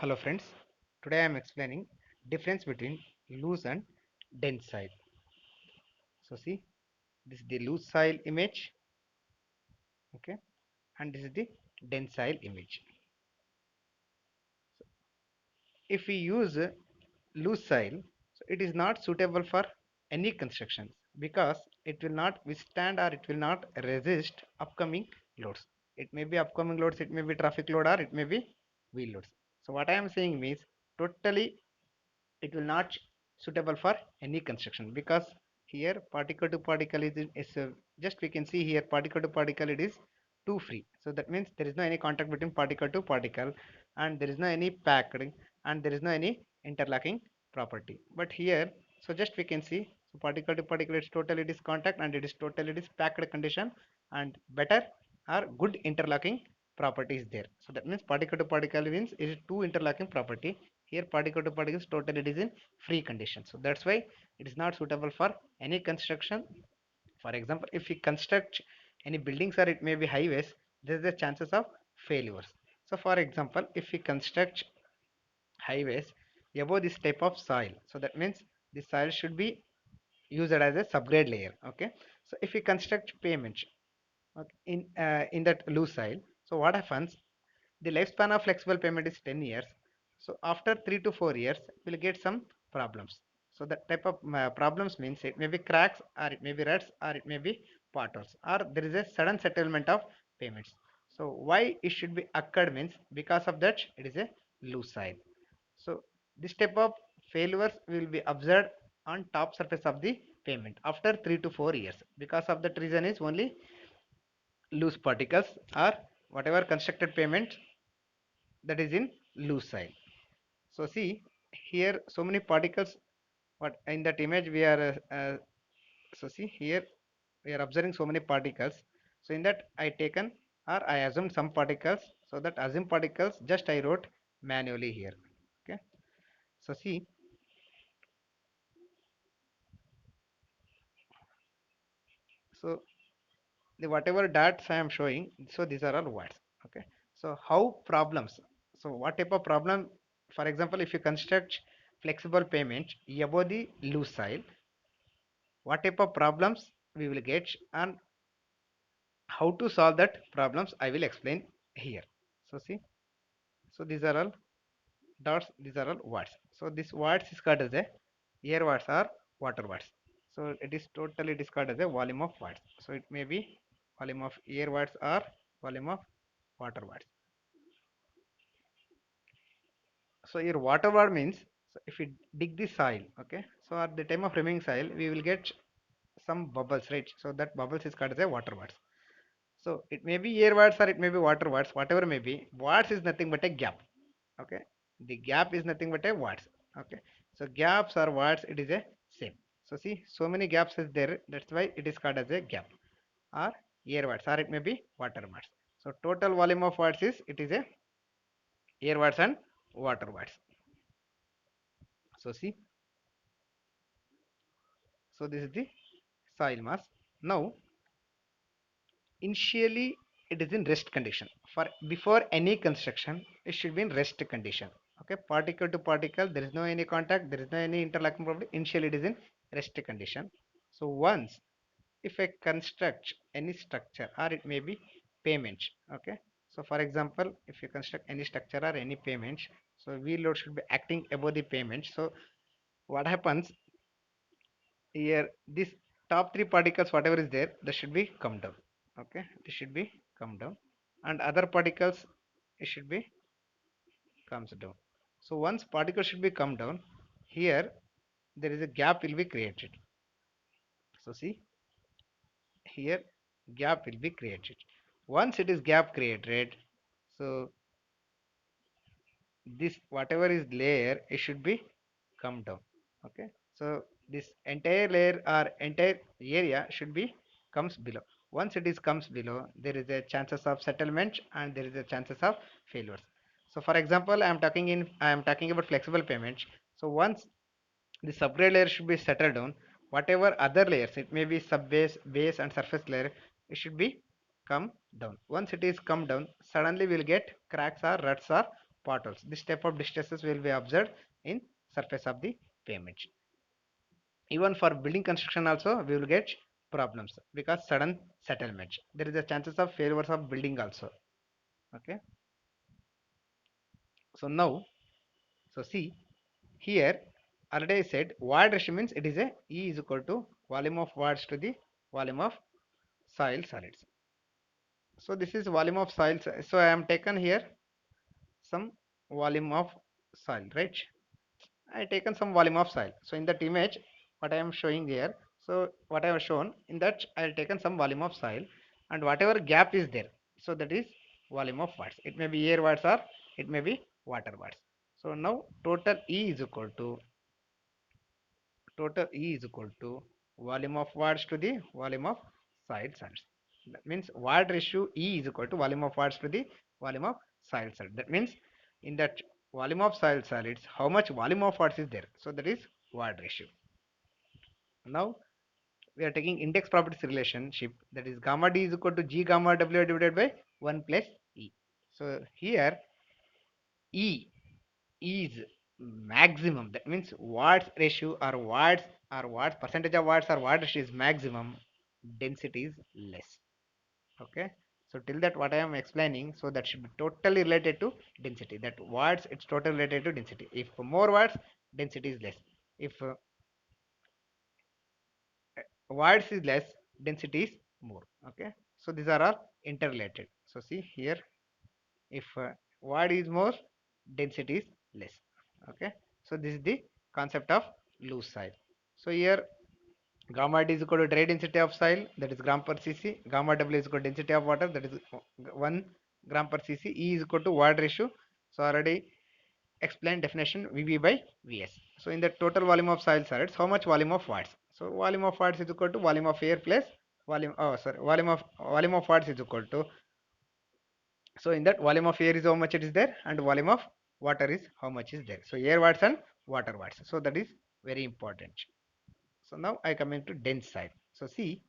Hello friends, today I am explaining difference between loose and dense soil. So see, this is the loose soil image, okay, and this is the dense soil image. If we use loose soil, so it is not suitable for any constructions because it will not withstand or it will not resist upcoming loads. It may be upcoming loads, it may be traffic load or it may be wheel loads. So what I am saying means totally it will not suitable for any construction because here particle to particle is just we can see here particle to particle it is too free, so that means there is no any contact between particle to particle and there is no any packed and there is no any interlocking property. But here, so just we can see, so particle to particle it's totally it is contact and it is totally it is packed condition and better or good interlocking property is there. So that means particle to particle means it is two interlocking property. Here particle to particle is totally it is in free condition, so that's why it is not suitable for any construction. For example, if we construct any buildings or it may be highways, there is a chances of failures. So for example, if we construct highways above this type of soil, so that means the soil should be used as a subgrade layer. Okay, so if we construct pavement, okay, in that loose soil, so what happens, the lifespan of flexible pavement is 10 years. So after 3 to 4 years we'll get some problems. So that type of problems means it may be cracks or it may be ruts or it may be potholes or there is a sudden settlement of payments. So why it should be occurred means because of that it is a loose soil. So this type of failures will be observed on top surface of the pavement after 3 to 4 years. Because of that reason is only loose particles or whatever constructed pavement that is in loose soil. So see here so many particles what in that image we are so see here we are observing so many particles. So in that I taken or I assumed some particles, so that assumed particles just I wrote manually here. Okay, so see, so the whatever dots I am showing, so these are all words. Okay, so how problems, so what type of problem, for example if you construct flexible pavement above the loose soil, what type of problems we will get and how to solve that problems I will explain here. So see, so these are all dots, these are all words. So this words is called as a air words or water words. So it is totally discarded as a volume of words. So it may be volume of air words or volume of water words. So your water word means, so if we dig the soil, okay, so at the time of removing soil we will get some bubbles, right? So that bubbles is called as a water words. So it may be air words or it may be water words, whatever may be. Words is nothing but a gap. Okay, the gap is nothing but a words. Okay, so gaps or words it is a same. So see, so many gaps is there. That's why it is called as a gap or air words or it may be water words. So total volume of words is it is a air words and water words. So see, so this is the soil mass. Now initially it is in rest condition. For before any construction it should be in rest condition. Okay, particle to particle there is no any contact, there is no any interlocking property. Initially it is in rest condition. So once if I construct any structure or it may be pavement, okay, so for example if you construct any structure or any pavement, so wheel load should be acting above the pavement. So what happens here, this top three particles whatever is there that should be come down. Okay, this should be come down and other particles it should be comes down. So once particle should be come down, here there is a gap will be created. So see, here gap will be created. Once it is gap created, so this whatever is layer it should be come down. Okay, so this entire layer or entire area should be comes below. Once it is comes below, there is a chances of settlement and there is a chances of failures. So for example I am talking about flexible pavement. So once the subgrade layer should be settled down, whatever other layers it may be sub base, base and surface layer it should be come down. Once it is come down, suddenly we'll get cracks or ruts or potholes. This type of distresses will be observed in surface of the pavement. Even for building construction also we will get problems because sudden settlements. There is a chances of failures of building also. Okay. So now, so see here already I said void ratio means it is a E is equal to volume of voids to the volume of soil solids. So this is volume of soils. So I am taken here some volume of soil, right? I taken some volume of soil. So in that image, what I am showing here, so what I have shown in that I have taken some volume of soil and whatever gap is there, so that is volume of watts. It may be air watts or it may be water watts. So now total E is equal to volume of watts to the volume of soil solids. That means watt ratio E is equal to volume of watts to the volume of soil solids. That means in that volume of soil solids, how much volume of watts is there? So that is watt ratio. Now we are taking index properties relationship, that is gamma D is equal to G gamma W divided by 1 plus E. So here E is maximum. That means watts ratio or watts percentage of watts or watt ratio is maximum, density is less. Okay. So till that what I am explaining, so that should be totally related to density. That watts it's totally related to density. If more watts, density is less. If watts is less, density is more. Okay. So these are all interrelated. So see here, if watt is more, density is less. Okay. So this is the concept of loose soil. So here gamma D is equal to dry density of soil, that is gram per cc. Gamma W is equal to density of water, that is 1 gram per cc. E is equal to watt ratio. So already explained definition VB by Vs. So in the total volume of soil solids, how much volume of watts? So volume of watts is equal to volume of air plus volume of watts is equal to, so in that volume of air is how much it is there and volume of water is how much is there. So air watts and water watts. So that is very important. So now I come into dense soil. So see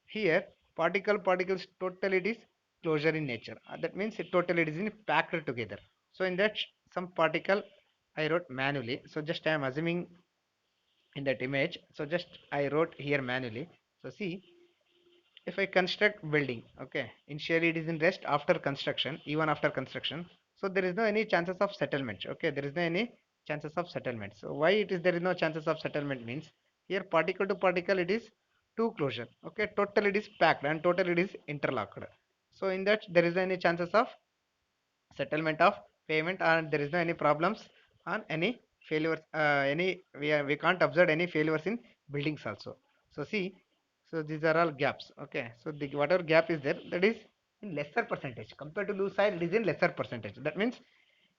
here particles totally it is closure in nature. That means it totally it is in packed together. So in that some particle I wrote manually. So just I am assuming in that image. So just I wrote here manually. So see, if I construct building, okay, initially it is in rest, after construction, even after construction, so there is no any chances of settlement. Okay, there is no any chances of settlement. So why it is there is no chances of settlement means here particle to particle it is two closure. Okay, total it is packed and total it is interlocked. So in that there is no any chances of settlement of payment and there is no any problems on any failures, we can't observe any failures in buildings also. So see, so these are all gaps. Okay, so the whatever gap is there, that is in lesser percentage compared to loose side, it is in lesser percentage. That means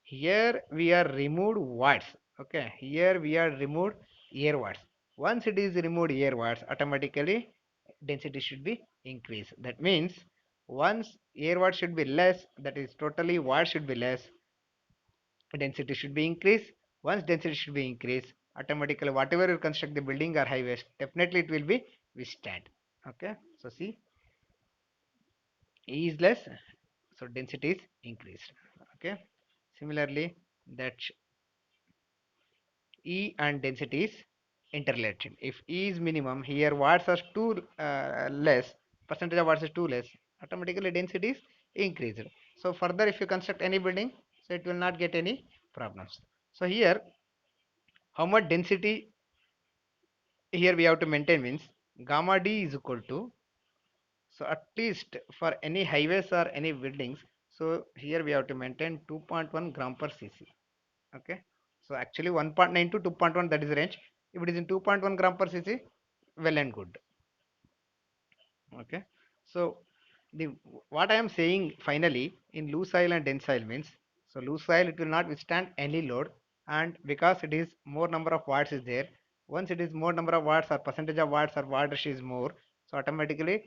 here we are removed words. Okay, here we are removed air words. Once it is removed air words, automatically density should be increased. That means once air word should be less, that is totally word should be less, density should be increased. Once density should be increased, automatically whatever you construct the building or highways, definitely it will be withstand. Okay, so see, E is less, so density is increased. Okay, similarly that E and density is interrelated. If E is minimum, here watts are too less, percentage of watts is too less, automatically density is increased. So further if you construct any building, so it will not get any problems. So here how much density here we have to maintain means gamma D is equal to, so at least for any highways or any buildings, so here we have to maintain 2.1 gram per cc. Okay, so actually 1.9 to 2.1, that is the range. If it is in 2.1 gram per cc, well and good. Okay, so the what I am saying finally in loose soil and dense soil means, so loose soil it will not withstand any load, and because it is more number of watts is there, once it is more number of watts or percentage of watts or watt ratio is more, so automatically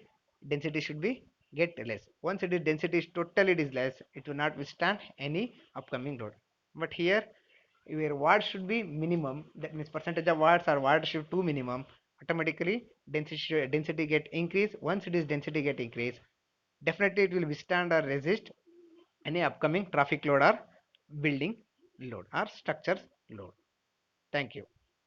density should be get less. Once it is density is totally it is less, it will not withstand any upcoming load. But here where watts should be minimum, that means percentage of watts or watt should to minimum, automatically density get increase. Once it is density get increase, definitely it will withstand or resist any upcoming traffic load or building load or structures load. Thank you.